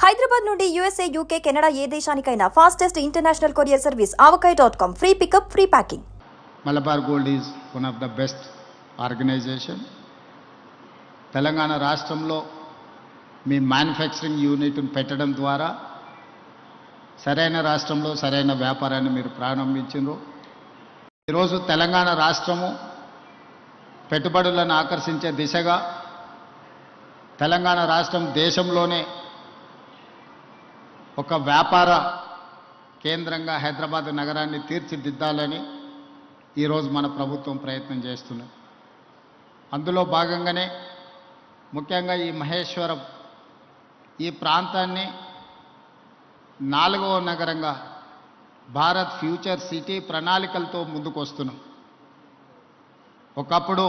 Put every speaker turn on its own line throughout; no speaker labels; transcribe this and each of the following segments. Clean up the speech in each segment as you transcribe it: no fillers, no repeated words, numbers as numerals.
హైదరాబాద్ నుండి USA, UK, Canada ఏ దేశానికైనా fastest international courier service avakai.com. Free pickup, free packing.
Malabar Gold is one of the best organization. Telangana రాష్ట్రంలో మీ manufacturing యూనిట్ను పెట్టడం ద్వారా సరైన రాష్ట్రంలో సరైన వ్యాపారాన్ని మీరు ప్రారంభించారు. ఈరోజు తెలంగాణ రాష్ట్రము పెట్టుబడులను ఆకర్షించే దిశగా తెలంగాణ రాష్ట్రం దేశంలోనే ఒక వ్యాపార కేంద్రంగా హైదరాబాద్ నగరాన్ని తీర్చిదిద్దాలని ఈరోజు మన ప్రభుత్వం ప్రయత్నం చేస్తున్నది. అందులో భాగంగానే ముఖ్యంగా ఈ మహేశ్వరం ఈ ప్రాంతాన్ని 4వ నగరంగా భారత్ ఫ్యూచర్ సిటీ ప్రణాళికలతో ముందుకు వస్తున్నాం. ఒకప్పుడు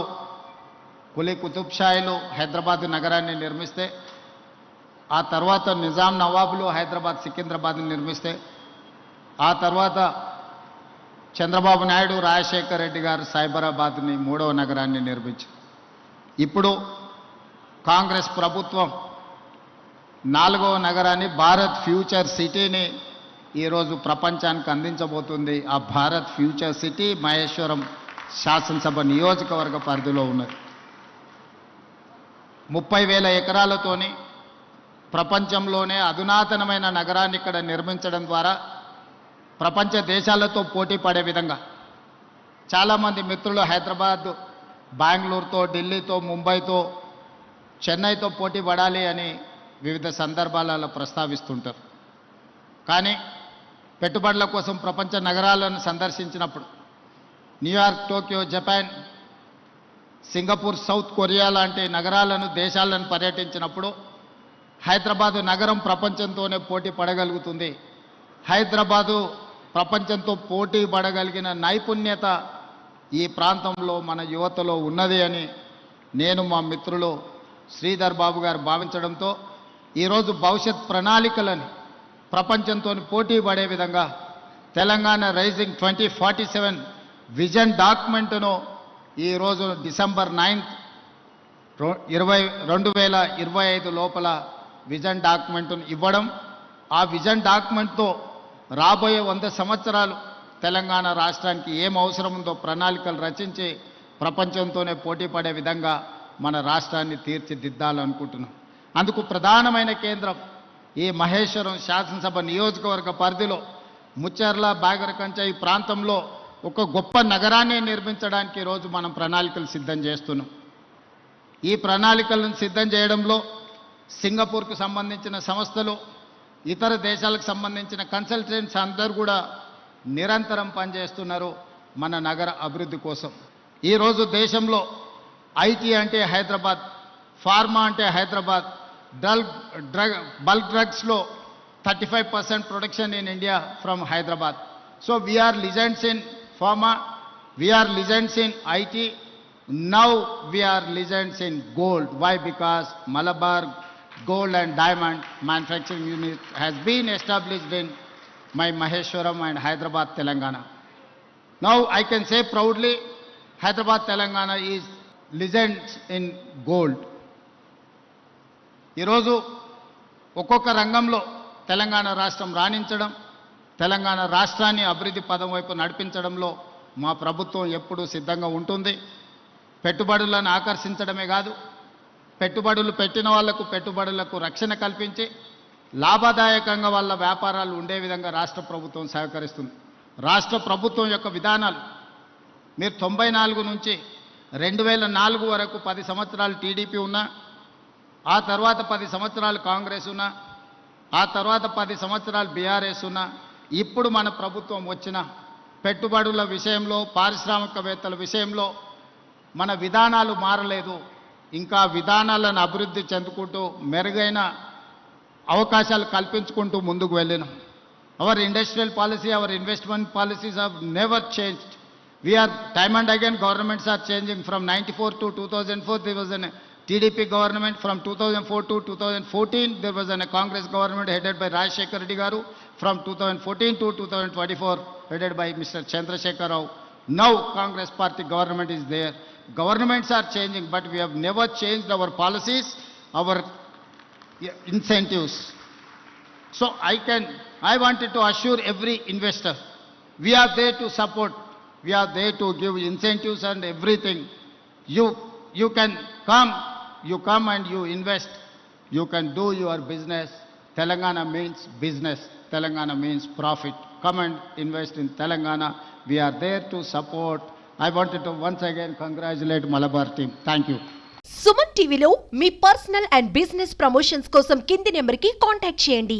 కులీ కుతుబ్షాయిలు హైదరాబాద్ నగరాన్ని నిర్మిస్తే, ఆ తర్వాత నిజాం నవాబులు హైదరాబాద్ సికింద్రాబాద్ని నిర్మిస్తే, ఆ తర్వాత చంద్రబాబు నాయుడు రాజశేఖర్ రెడ్డి గారు సైబరాబాద్ని 3వ నగరాన్ని నిర్మించారు. ఇప్పుడు కాంగ్రెస్ ప్రభుత్వం 4వ నగరాన్ని భారత్ ఫ్యూచర్ సిటీని ఈరోజు ప్రపంచానికి అందించబోతుంది. ఆ భారత్ ఫ్యూచర్ సిటీ మహేశ్వరం శాసనసభ నియోజకవర్గ పరిధిలో ఉన్నది. 30,000 ఎకరాలతోని ప్రపంచంలోనే అధునాతనమైన నగరాన్ని ఇక్కడ నిర్మించడం ద్వారా ప్రపంచ దేశాలతో పోటీ పడే విధంగా చాలామంది మిత్రులు హైదరాబాద్ బెంగళూరుతో, ఢిల్లీతో, ముంబైతో, చెన్నైతో పోటీ పడాలి అని వివిధ సందర్భాలలో ప్రస్తావిస్తుంటారు. కానీ పెట్టుబడుల కోసం ప్రపంచ నగరాలను సందర్శించినప్పుడు New York, Tokyo, Japan, Singapore, South Korea లాంటి నగరాలను, దేశాలను పర్యటించినప్పుడు హైదరాబాదు నగరం ప్రపంచంతోనే పోటీ పడగలుగుతుంది. హైదరాబాదు ప్రపంచంతో పోటీ పడగలిగిన నైపుణ్యత ఈ ప్రాంతంలో మన యువతలో ఉన్నది అని నేను, మా మిత్రులు శ్రీధర్ బాబు గారు భావించడంతో ఈరోజు భవిష్యత్ ప్రణాళికలని ప్రపంచంతో పోటీ పడే విధంగా తెలంగాణ రైజింగ్ 2047 విజన్ డాక్యుమెంట్ను ఈరోజు డిసెంబర్ 9th 2025 లోపల విజన్ డాక్యుమెంట్ను ఇవ్వడం, ఆ విజన్ డాక్యుమెంట్తో రాబోయే 100 సంవత్సరాలు తెలంగాణ రాష్ట్రానికి ఏం అవసరం ఉందో ప్రణాళికలు రచించి ప్రపంచంతోనే పోటీ పడే విధంగా మన రాష్ట్రాన్ని తీర్చిదిద్దాలనుకుంటున్నాం. అందుకు ప్రధానమైన కేంద్రం ఈ మహేశ్వరం శాసనసభ నియోజకవర్గ పరిధిలో ముచ్చెర్ల, బాగరకంచ ఈ ప్రాంతంలో ఒక గొప్ప నగరాన్ని నిర్మించడానికి ఈరోజు మనం ప్రణాళికలు సిద్ధం చేస్తున్నాం. ఈ ప్రణాళికలను సిద్ధం చేయడంలో సింగపూర్కు సంబంధించిన సంస్థలు, ఇతర దేశాలకు సంబంధించిన కన్సల్టెంట్స్ అందరూ కూడా నిరంతరం పనిచేస్తున్నారు మన నగర అభివృద్ధి కోసం. ఈరోజు దేశంలో ఐటీ అంటే హైదరాబాద్, ఫార్మా అంటే హైదరాబాద్, బల్క్ డ్రగ్స్లో 35% production in India from Hyderabad. So we are legends in pharma, we are legends in IT, now we are legends in gold. Why? Because Malabar Gold and Diamond Manufacturing Unit has been established in my Maheshwaram and Hyderabad, Telangana. Now I can say proudly, Hyderabad, Telangana is legends in gold. ఈరోజు ఒక్కొక్క రంగంలో తెలంగాణ రాష్ట్రం రాణించడం, తెలంగాణ రాష్ట్రాన్ని అభివృద్ధి పదం వైపు నడిపించడంలో మా ప్రభుత్వం ఎప్పుడూ సిద్ధంగా ఉంటుంది. పెట్టుబడులను ఆకర్షించడమే కాదు, పెట్టుబడులు పెట్టిన వాళ్లకు పెట్టుబడులకు రక్షణ కల్పించి లాభదాయకంగా వాళ్ళ వ్యాపారాలు ఉండే విధంగా రాష్ట్ర ప్రభుత్వం సహకరిస్తుంది. రాష్ట్ర ప్రభుత్వం యొక్క విధానాలు మీరు 94 నుంచి 2004 వరకు 10 సంవత్సరాలు టీడీపీ ఉన్నా, ఆ తర్వాత 10 సంవత్సరాలు కాంగ్రెస్ ఉన్నా, ఆ తర్వాత 10 సంవత్సరాలు బీఆర్ఎస్ ఉన్నా, ఇప్పుడు మన ప్రభుత్వం వచ్చిన పెట్టుబడుల విషయంలో, పారిశ్రామికవేత్తల విషయంలో మన విధానాలు మారలేదు. ఇంకా విధానాలను అభివృద్ధి చెందుకుంటూ మెరుగైన అవకాశాలు కల్పించుకుంటూ ముందుకు వెళ్ళినాం. Our industrial policy, our investment policies have never changed. We are time and again governments are changing. From 94 to 2004 there was a TDP government. From 2004 to 2014 there was a Congress government headed by Rajashekar Reddy గారు. From 2014 to 2024 headed by Mr. Chandrasekhar Rao. Now Congress party government is there. Governments are changing, but we have never changed our policies, our incentives. So I wanted to assure every investor, we are there to support, we are there to give incentives and everything. You can come and you invest, you can do your business. Telangana means business, Telangana means profit. Come and invest in Telangana. We are there to support. I wanted to once again congratulate Malabar team. Thank you.
Suman టీవీలో మీ personal and business promotions కోసం కింది నెంబర్కి contact చేయండి.